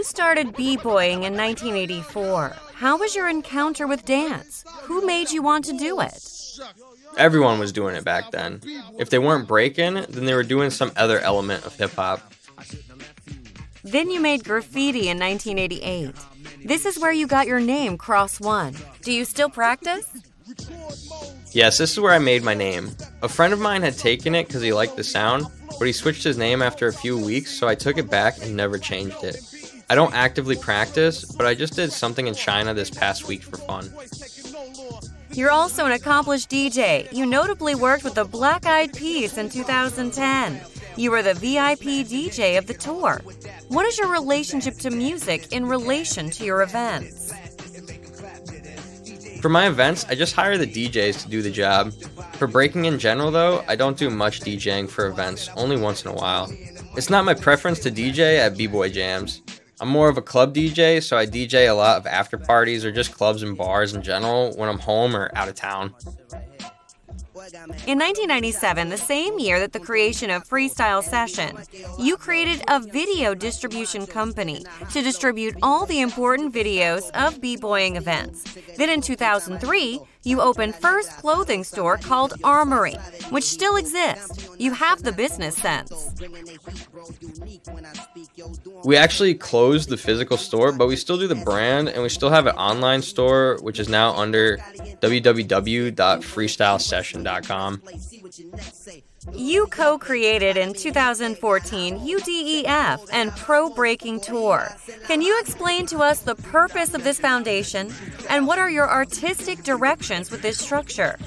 You started b-boying in 1984. How was your encounter with dance? Who made you want to do it? Everyone was doing it back then. If they weren't breaking, then they were doing some other element of hip-hop. Then you made graffiti in 1988. This is where you got your name, Cros 1. Do you still practice? Yes, this is where I made my name. A friend of mine had taken it because he liked the sound, but he switched his name after a few weeks, so I took it back and never changed it. I don't actively practice, but I just did something in China this past week for fun. You're also an accomplished DJ. You notably worked with the Black Eyed Peas in 2010. You were the VIP DJ of the tour. What is your relationship to music in relation to your events? For my events, I just hire the DJs to do the job. For breaking in general though, I don't do much DJing for events, only once in a while. It's not my preference to DJ at b-boy jams. I'm more of a club DJ, so I DJ a lot of after parties or just clubs and bars in general when I'm home or out of town. In 1997, the same year that the creation of Freestyle Session, you created a video distribution company to distribute all the important videos of b-boying events. Then in 2003, you opened first clothing store called Armory, which still exists. You have the business sense. We actually closed the physical store, but we still do the brand, and we still have an online store, which is now under www.freestylesession.com. You co-created in 2014 UDEF and Pro Breakin Tour. Can you explain to us the purpose of this foundation, and what are your artistic directions with this structure?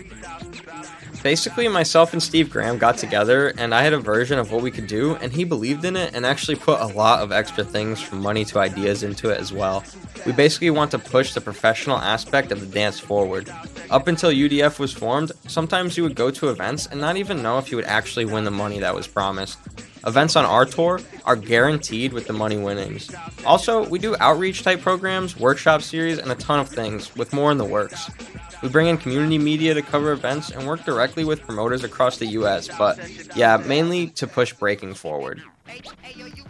Basically, myself and Steve Graham got together, and I had a version of what we could do, and he believed in it and actually put a lot of extra things from money to ideas into it as well. We basically want to push the professional aspect of the dance forward. Up until UDF was formed, sometimes you would go to events and not even know if you would actually win the money that was promised. Events on our tour are guaranteed with the money winnings. Also, we do outreach type programs, workshop series, and a ton of things, with more in the works. We bring in community media to cover events and work directly with promoters across the US, but yeah, mainly to push breaking forward.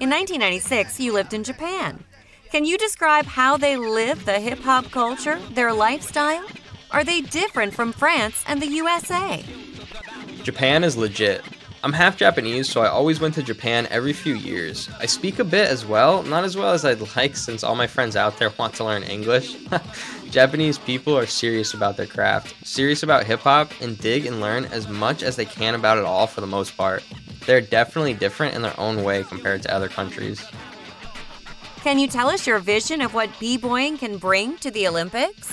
In 1996, you lived in Japan. Can you describe how they live the hip-hop culture, their lifestyle? Are they different from France and the USA? Japan is legit. I'm half Japanese, so I always went to Japan every few years. I speak a bit as well, not as well as I'd like since all my friends out there want to learn English. Japanese people are serious about their craft, serious about hip-hop, and dig and learn as much as they can about it all for the most part. They're definitely different in their own way compared to other countries. Can you tell us your vision of what b-boying can bring to the Olympics?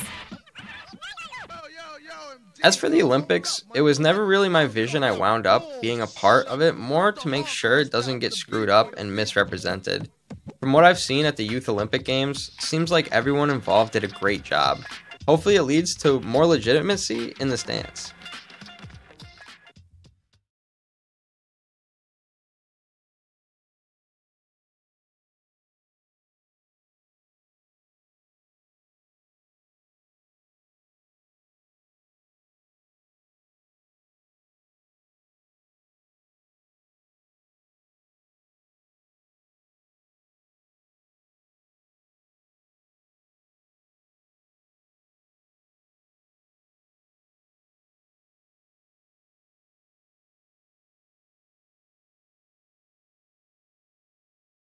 As for the Olympics, it was never really my vision. I wound up being a part of it more to make sure it doesn't get screwed up and misrepresented. From what I've seen at the Youth Olympic Games, it seems like everyone involved did a great job. Hopefully it leads to more legitimacy in this dance.